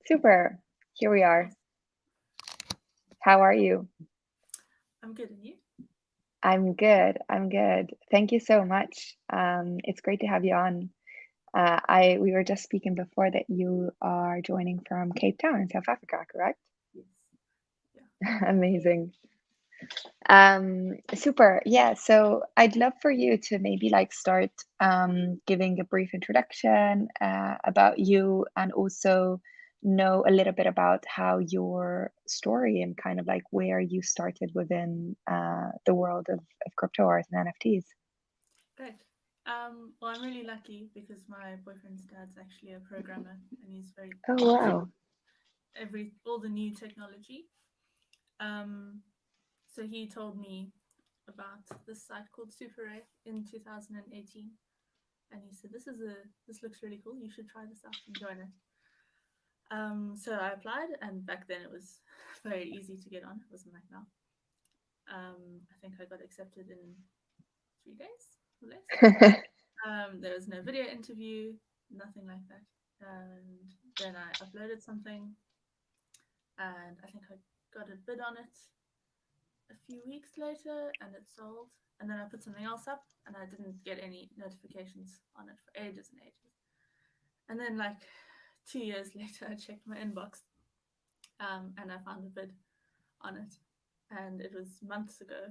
Super. Here we are. Awesome. How are you? I'm good, and you? I'm good. I'm good. Thank you so much. It's great to have you on. We were just speaking before that you are joining from Cape Town in South Africa, correct? Yes. Yeah. Amazing. Super. Yeah. So I'd love for you to maybe like start giving a brief introduction about you and also know a little bit about how your story and kind of like where you started within the world of crypto art and NFTs. Great. Well, I'm really lucky because my boyfriend's dad's actually a programmer, and he's very Oh, into wow. all the new technology. Um, so he told me about this site called Super A in 2018, and he said, This looks really cool. You should try this out and join it." So I applied, and back then it was very easy to get on. It wasn't like now. I think I got accepted in 3 days or less. There was no video interview, nothing like that. And then I uploaded something, and I think I got a bid on it a few weeks later, and it sold. And then I put something else up, and I didn't get any notifications on it for ages and ages. And then, like 2 years later, I checked my inbox, and I found a bid on it, and it was months ago.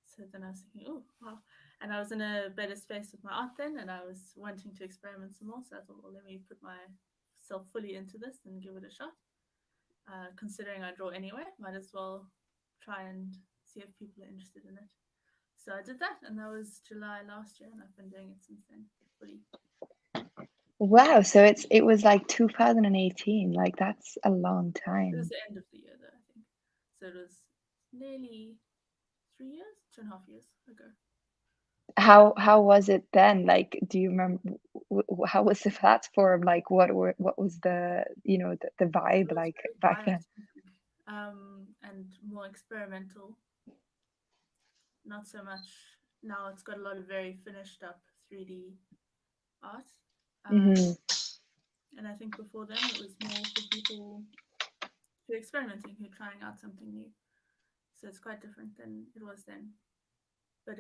So then I was thinking, oh wow, and I was in a better space with my art then, and I was wanting to experiment some more. So I thought, well, let me put myself fully into this and give it a shot. Considering I draw anyway, might as well try and see if people are interested in it. So I did that, and that was July last year, and I've been doing it since then fully. Wow. So it was like 2018. Like that's a long It was time. the end of the year though, I think. So it was nearly 3 years, 2.5 years ago. How was it then? Like, do you remember how was the platform? Like, what was the the It vibe was like very back quiet, then? I think, and more experimental. Not so much now. It's got a lot of very finished up 3D art, Hmm. um, and I think before then it was more for people who are experimenting, who are trying out something new. So it's quite different than it was then. But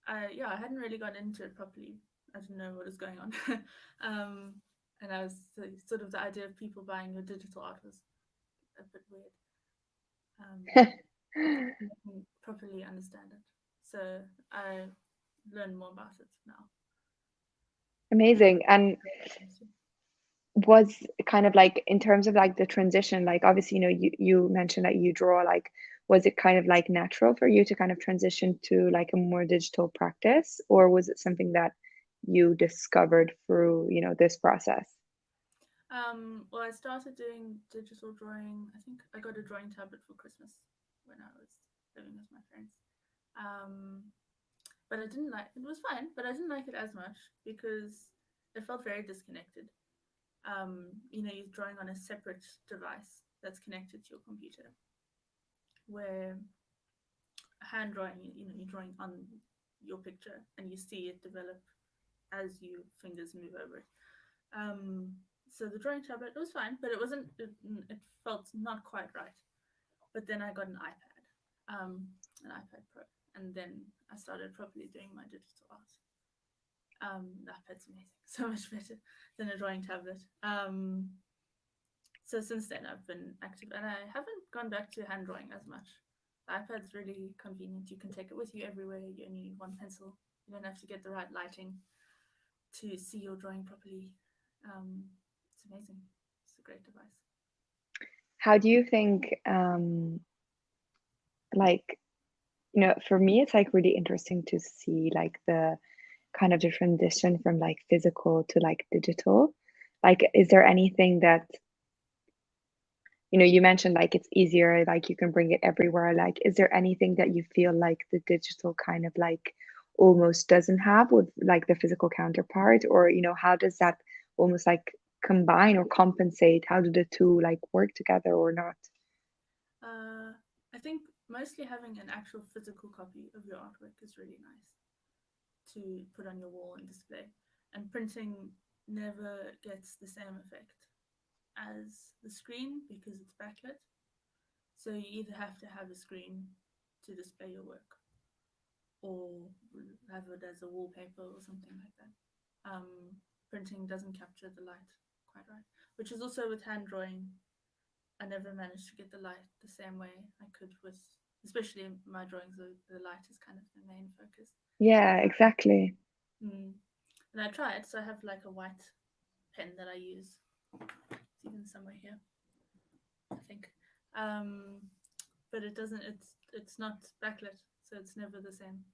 I hadn't really got into it properly. I didn't know what was going on, um, and I was sort of the idea of people buying your digital art was a bit weird. Um, I didn't properly understand it, so I learn more about it now. Um, Amazing. And was kind of like in terms of like the transition, like obviously, you mentioned that you draw, like, was it kind of like natural for you to kind of transition to like a more digital practice, or was it something that you discovered through, this process? well, I started doing digital drawing. I think I got a drawing tablet for Christmas when I was living with my parents. Um, but I didn't like it. Was fine, but I didn't like it as much because it felt very disconnected. You're drawing on a separate device that's connected to your computer, where hand drawing, you're drawing on your picture and you see it develop as your fingers move over it. Um, so the drawing tablet was fine, but it wasn't. It felt not quite right. But then I got an iPad Pro, and then I started properly doing my digital art. The iPad's amazing, so much better than a drawing tablet. So since then I've been active, and I haven't gone back to hand drawing as much. The iPad's really convenient. You can take it with you everywhere. You only need one pencil. You don't have to get the right lighting to see your drawing properly. Um, it's amazing. It's a great device. How do you think, like, for me, it's like really interesting to see like the kind of the transition from like physical to like digital. Like, is there anything that, you mentioned like it's easier, like you can bring it everywhere. Like, is there anything that you feel like the digital kind of like almost doesn't have with like the physical counterpart? Or, how does that almost like combine or compensate? How do the two like work together or not? Uh, I think mostly having an actual physical copy of your artwork is really nice to put on your wall and display. And printing never gets the same effect. as the screen because it's backlit. So you either have to have a screen to display your work or have it as a wallpaper or something like that. Printing doesn't capture the light quite right, which is also with hand drawing. I never managed to get the light the same way I could with, especially in my drawings, the light is kind of the main focus. Yeah, exactly. Mm. And I tried, so I have like a white pen that I use. It's even somewhere here, I think. Um, but it doesn't. It's not backlit, so it's never the same.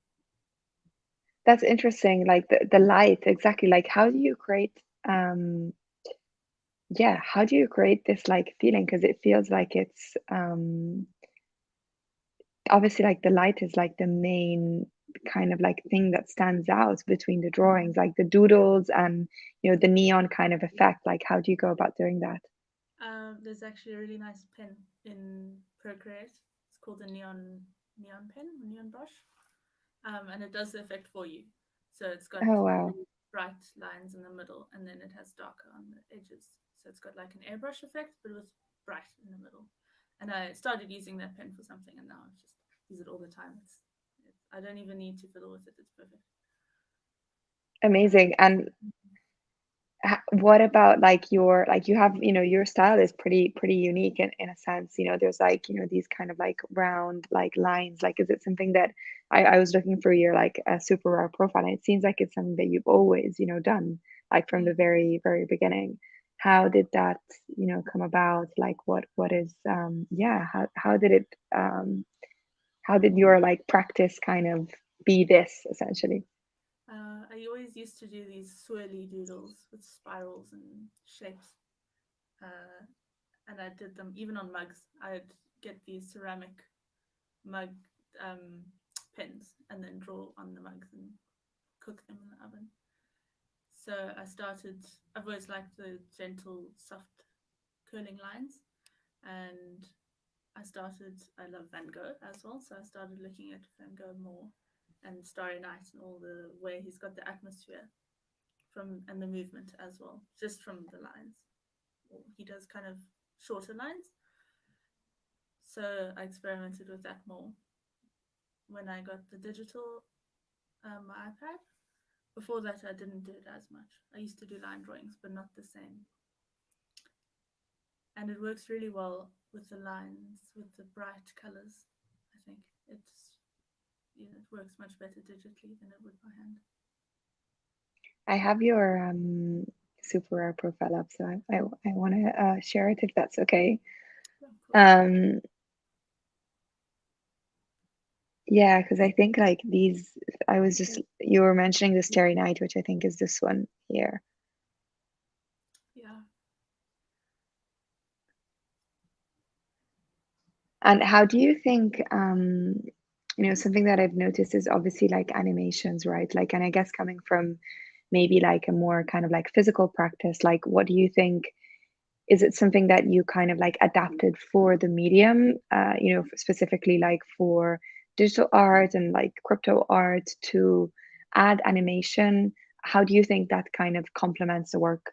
That's interesting. Like the light, exactly. Like how do you create yeah, how do you create this like feeling? Because it feels like it's obviously like the light is like the main kind of like thing that stands out between the drawings, like the doodles and the neon kind of effect. Like how do you go about doing that? There's actually a really nice pen in Procreate. It's called a neon pen, neon brush, and it does the effect for you. So it's got Oh wow. really bright lines in the middle, and then it has darker on the edges. So it's got like an airbrush effect, but with bright in the middle. And I started using that pen for something, and now I just use it all the time. I don't even need to fiddle with it. It's perfect. Amazing. And what about like your like you have your style is pretty unique in a sense. There's like these kind of like round like lines. Like is it something that I was looking for your like a super rare profile, and it seems like it's something that you've always done like from the Mm. very beginning. How did that come about? Like what is yeah, how did it how did your like practice kind of be this essentially? I always used to do these swirly doodles with spirals and shapes, uh, and I did them even on mugs. I'd get these ceramic mug um, pins and then draw on the mugs and cook them in the oven. So I started. I've always liked the gentle, soft curling lines, and I love Van Gogh as well, so I started looking at Van Gogh more and Starry Night and all the way he's got the atmosphere from and the movement as well, just from the lines. He does kind of shorter lines, so I experimented with that more when I got the digital iPad. Before that, I didn't do it as much. I used to do line drawings, but not the same. And it works really well with the lines, with the bright colors. I think it works much better digitally than it would by hand. I have your super rare profile up, so I want to share it if that's okay. Yeah, of course. Um, yeah, because I think like these, I was just you were mentioning the Starry Night, which I think is this one here. Yeah. And how do you think, something that I've noticed is obviously like animations, right? Like, and I guess coming from maybe like a more kind of like physical practice, like what do you think? Is it something that you kind of like adapted for the medium, specifically like for digital art and like crypto art to add animation? How do you think that kind of complements the work?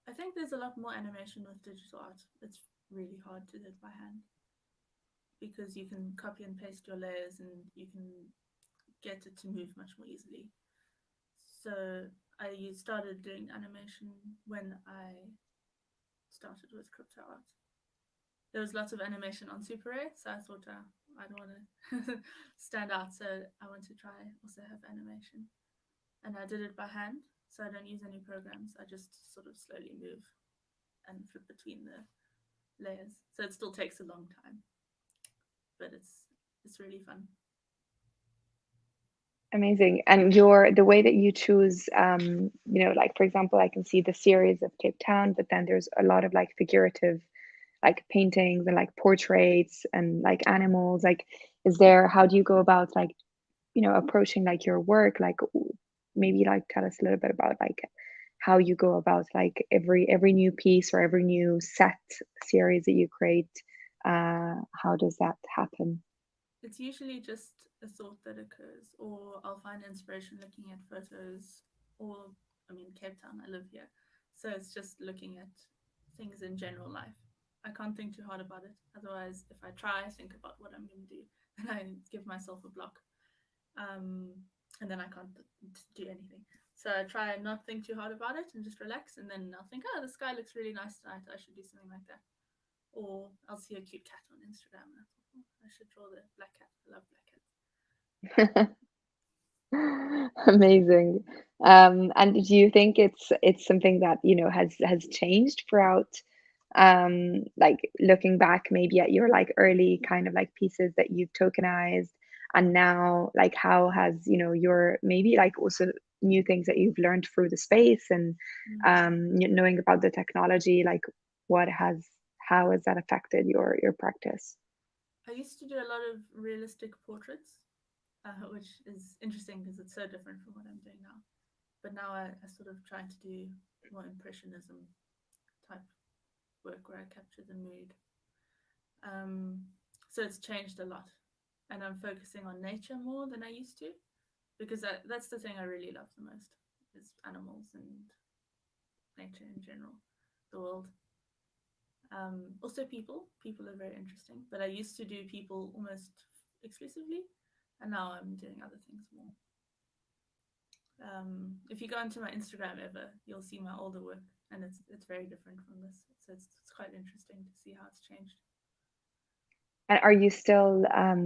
I think there's a lot more animation with digital art. It's really hard to do it by hand because you can copy and paste your layers and you can get it to move much more easily. So I started doing animation when I started with crypto art. There was lots of animation on Super 8, so I thought I don't want to stand out, so I want to try also have animation. And I did it by hand, so I don't use any programs. I just sort of slowly move and flip between the layers. So it still takes a long time, but it's really fun. Amazing. And the way that you choose, like for example, I can see the series of Cape Town, but then there's a lot of like figurative like paintings and like portraits and like animals. Like, how do you go about like, approaching like your work? Like maybe like tell us a little bit about like how you go about like every new piece or every new set series that you create. How does that happen? It's usually just a thought that occurs, or I'll find inspiration looking at photos, or I mean, Cape Town, I live here. So it's just looking at things in general life. I can't think too hard about it. Otherwise, if I try think about what I'm going to do, then I give myself a block. Um, and then I can't do anything. So I try and not think too hard about it and just relax. And then I'll think, oh, the sky looks really nice tonight. I should do something like that. Or I'll see a cute cat on Instagram and I thought, oh, I should draw the black cat. I love black cats. Amazing. And do you think it's something that, has changed throughout, like looking back maybe at your like early kind of like pieces that you've tokenized, and now like how has, your maybe like also new things that you've learned through the space and Mm. knowing about the technology, like what has how has that affected your practice? I used to do a lot of realistic portraits, which is interesting because it's so different from what I'm doing now. But now I sort of try to do more impressionism type work where I capture the mood. Um, so it's changed a lot, and I'm focusing on nature more than I used to because that's the thing I really love the most is animals and nature in general, the world. Also, people are very interesting, but I used to do people almost exclusively, and now I'm doing other things more. If you go onto my Instagram ever, you'll see my older work, and it's very different from this. So it's quite interesting to see how it's changed. And are you still are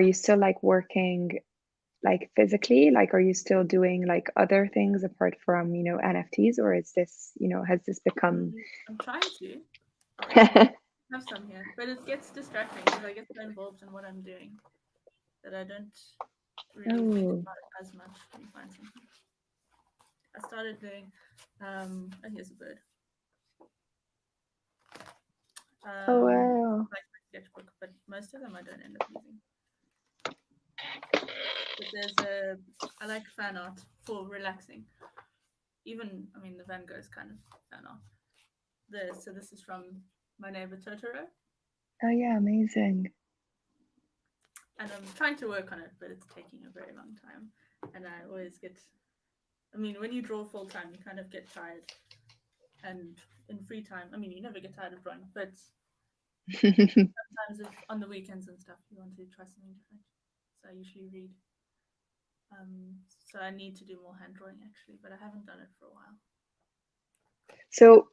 you still like working like physically? Like, are you still doing like other things apart from, NFTs, or is this, has this become I'm trying to. I'll actually have some here, but it gets distracting because I get so involved in what I'm doing that I don't really think Oh, about it as much. Let me find something. I started doing. Oh, here's a bird. oh This wow. is like my sketchbook, but most of them I don't end up using. But there's a. I like fan art for relaxing. Even I mean the Van Gogh is kind of fan art. So this is from my neighbor Totoro, Oh yeah, amazing. and I'm trying to work on it, but it's taking a very long time. And I always get. I mean, when you draw full time, you kind of get tired, and in free time, I mean, you never get tired of drawing, but sometimes if on the weekends and stuff, you want to try something different. So I usually read. So I need to do more hand drawing actually, but I haven't done it for a while. So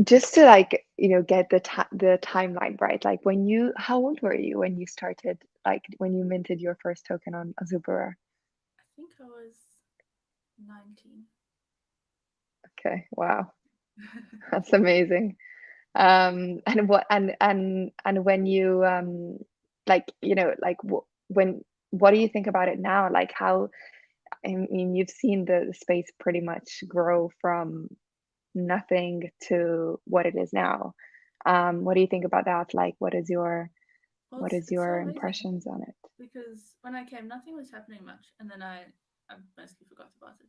just to like, get the timeline right, like how old were you when you started, like when you minted your first token on Azubara? I think I was 19. Okay, wow, that's amazing. And what and when you like, like when what do you think about it now? Like how, I mean, you've seen the space pretty much grow from nothing to what it is now. What do you think about that? Like, Well, what is it's so your amazing impressions on it? because when I came, nothing was happening much, and then I mostly forgot about it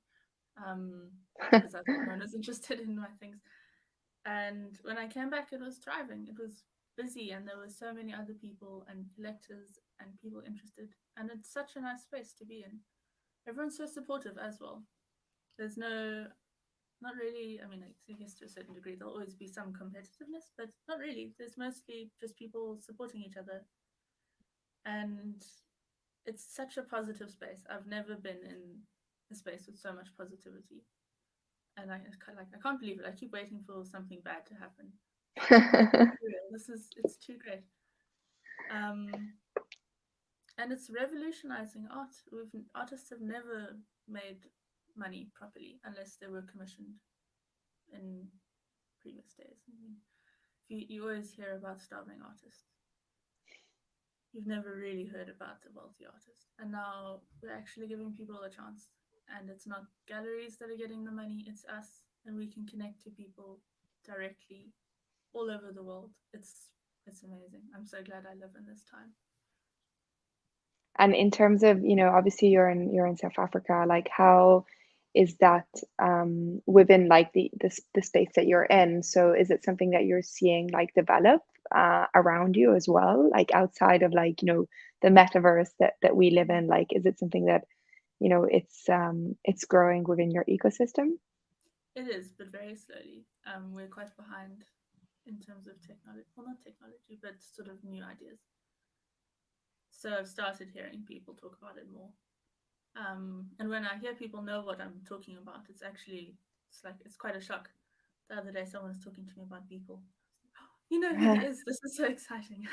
because I was no one was interested in my things. And when I came back, it was thriving. It was busy, and there were so many other people and collectors and people interested. And it's such a nice space to be in. Everyone's so supportive as well. There's no, not really. I mean, I guess to a certain degree, there'll always be some competitiveness, but not really. There's mostly just people supporting each other, and it's such a positive space. I've never been in a space with so much positivity, and I can't believe it. I keep waiting for something bad to happen. Like it's too real. It's too great. Um, and it's revolutionizing art. Artists have never made money properly unless they were commissioned in previous days. I mean, you always hear about starving artists. You've never really heard about the wealthy artist. And now we're actually giving people a chance. And it's not galleries that are getting the money, it's us. And we can connect to people directly all over the world. It's amazing. I'm so glad I live in this time. And in terms of, obviously you're in South Africa, like how is that within like the space that you're in? So is it something that you're seeing like develop around you as well, like outside of like, the metaverse that we live in? Like, is it something that it's growing within your ecosystem? It is, but very slowly. We're quite behind in terms of technology. Well, not technology, but sort of new ideas. So I've started hearing people talk about it more. And when I hear people know what I'm talking about, it's quite a shock. The other day, someone was talking to me about people. You know who he is. This is so exciting.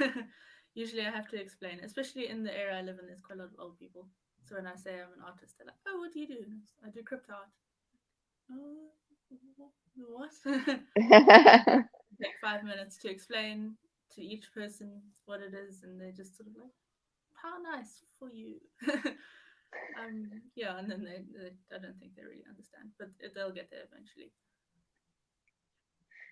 Usually, I have to explain, especially in the area I live in. There's quite a lot of old people. So when I say I'm an artist, they're like, "Oh, what do you do?" I do crypto art. Oh, what? Take 5 minutes to explain to each person what it is, and they're just sort of like, "How nice for you." Yeah, and then I don't think they really understand, but they'll get there eventually.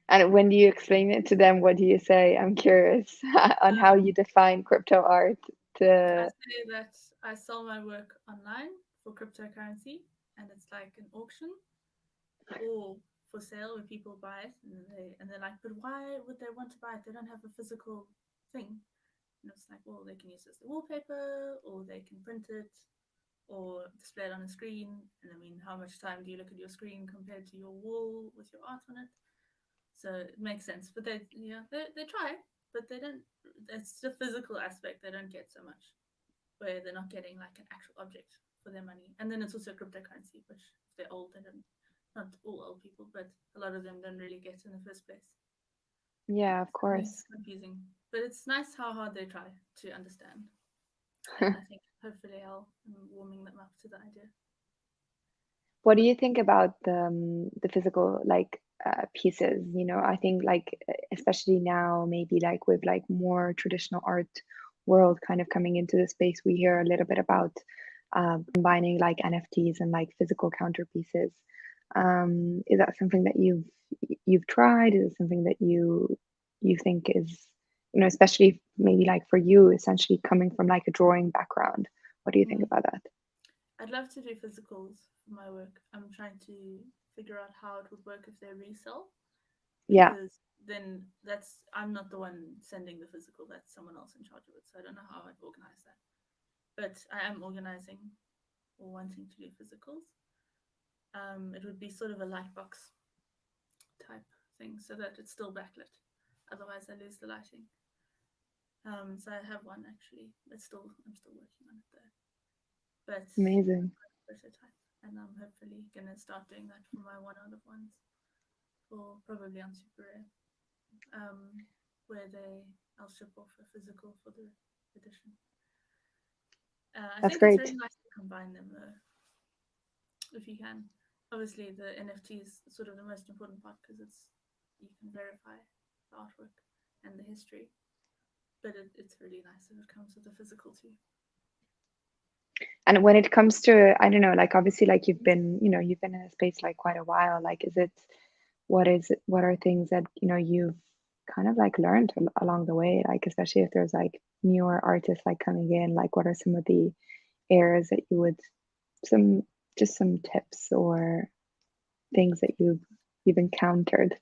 And when you explain it to them, what do you say? I'm curious on how Um, you define crypto art I to, say that I sell my work online for cryptocurrency, and it's like an auction or for sale where people buy it, and they're like, but why would they want to buy it? They don't have a physical thing. And it's like, well, they can use it as the wallpaper, or they can print it, or display it on a screen. And I mean, how much time do you look at your screen compared to your wall with your art on it? So it makes sense. But they try, but they don't. It's the physical aspect they don't get so much, where they're not getting like an actual object for their money. And then it's also cryptocurrency, which if they're old, they don't. Not all old people, but a lot of them don't really get in the first place. yeah, of So it makes course. it confusing. But it's nice how hard they try to understand. And I think hopefully I'm warming them up to the idea. What do you think about the physical like pieces? I think like especially now, maybe like with like more traditional art world kind of coming into the space, we hear a little bit about combining like NFTs and like physical counterpieces. Is that something that you've tried? Is it something that you think is, especially maybe like for you, essentially coming from like a drawing background? What do you think Mm. about that? I'd love to do physicals for my work. I'm trying to figure out how it would work if they resell, Yeah, because then I'm not the one sending the physical, that's someone else in charge of it. So I don't know how I'd organize that. But I am organizing or wanting to do physicals. It would be sort of a lightbox type thing so that it's still backlit. Otherwise, I lose the lighting. So I have one actually. I'm still working on it though. But amazing. I've got a prototype, and I'm hopefully gonna start doing that for my one out of ones, or probably on Super Rare, where I'll ship off a physical for the edition. I That's think it's really great. nice to combine them though, if you can. Obviously, the NFT is sort of the most important part because you can verify the artwork and the history. But it's really nice if it comes with a physical too. And when it comes to, I don't know, like obviously like you've been in a space like quite a while. Like what are things that, you've kind of like learned along the way, like especially if there's like newer artists like coming in, like what are some of the areas that you would some just some tips or things that you've encountered?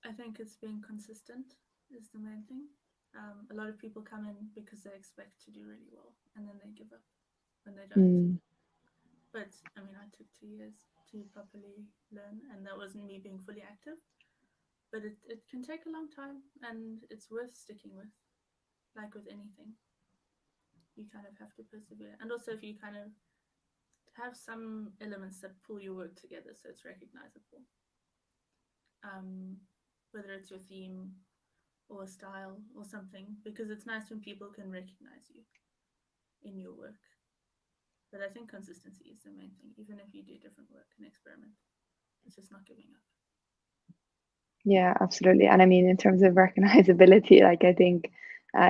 I think it's being consistent is the main thing. A lot of people come in because they expect to do really well and then they give up when they don't. Mm, But I mean, I took 2 years to properly learn, and that wasn't me being fully active. But it can take a long time, and it's worth sticking with. Like with anything, you kind of have to persevere. And also, if you kind of have some elements that pull your work together so it's recognizable, um, whether it's your theme or a style or something, because it's nice when people can recognize you in your work. But I think consistency is the main thing, even if you do different work and experiment. It's just not giving up. yeah, absolutely. And I mean, in terms of recognizability, like I think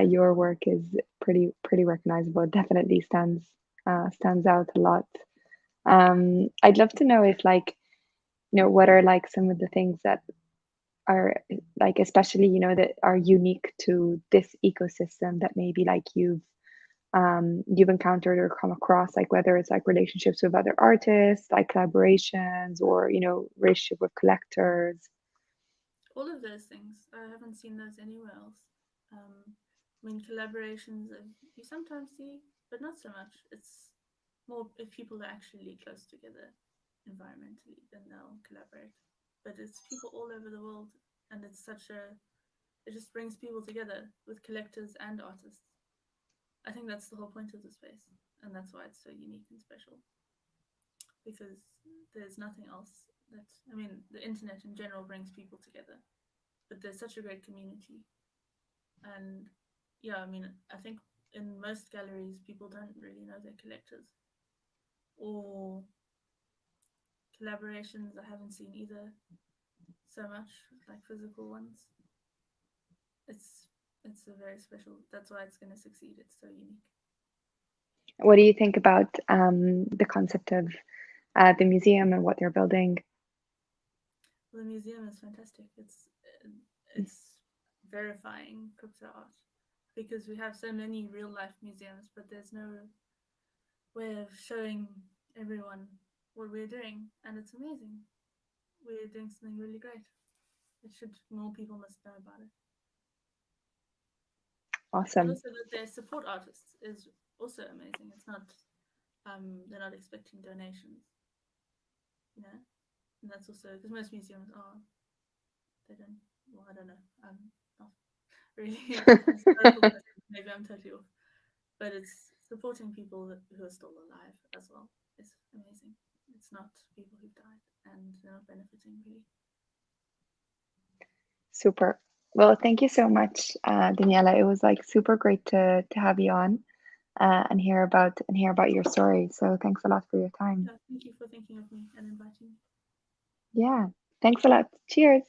your work is pretty recognizable. It definitely stands out a lot. I'd love to know if like, what are like some of the things that are like especially, that are unique to this ecosystem that maybe like you've encountered or come across, like whether it's like relationships with other artists, like collaborations or, relationship with collectors. All of those things, I haven't seen those anywhere else. I mean, collaborations you sometimes see, but not so much. It's more if people are actually close together environmentally, then they'll collaborate. But it's people all over the world, and it just brings people together with collectors and artists. I think that's the whole point of the space, and that's why it's so unique and special, because there's nothing else that, I mean, the internet in general brings people together, but there's such a great community. And yeah, I mean, I think in most galleries, people don't really know they're collectors, or collaborations I haven't seen either so much, like physical ones. It's it's a very special. That's why it's going to succeed. It's so unique. What do you think about the concept of the museum and what they're building? Well, the museum is fantastic. It's verifying crypto art because we have so many real life museums, but there's no way of showing everyone what we're doing, and it's amazing. We're doing something really great. It should more people must know about it. And Awesome. also that they support artists is also amazing. It's not they're not expecting donations, you know, and that's also because most museums are they don't. Well, I don't know. I'm not really a historical person. Maybe I'm totally off, but it's supporting people who are still alive as well. It's amazing. It's not people who've died and they're not benefiting really. Super. Well, thank you so much, Daniela. It was like super great to have you on and hear about your story. So thanks a lot for your time. Yeah, thank you for thinking of me and inviting me. Yeah. Thanks a lot. Cheers.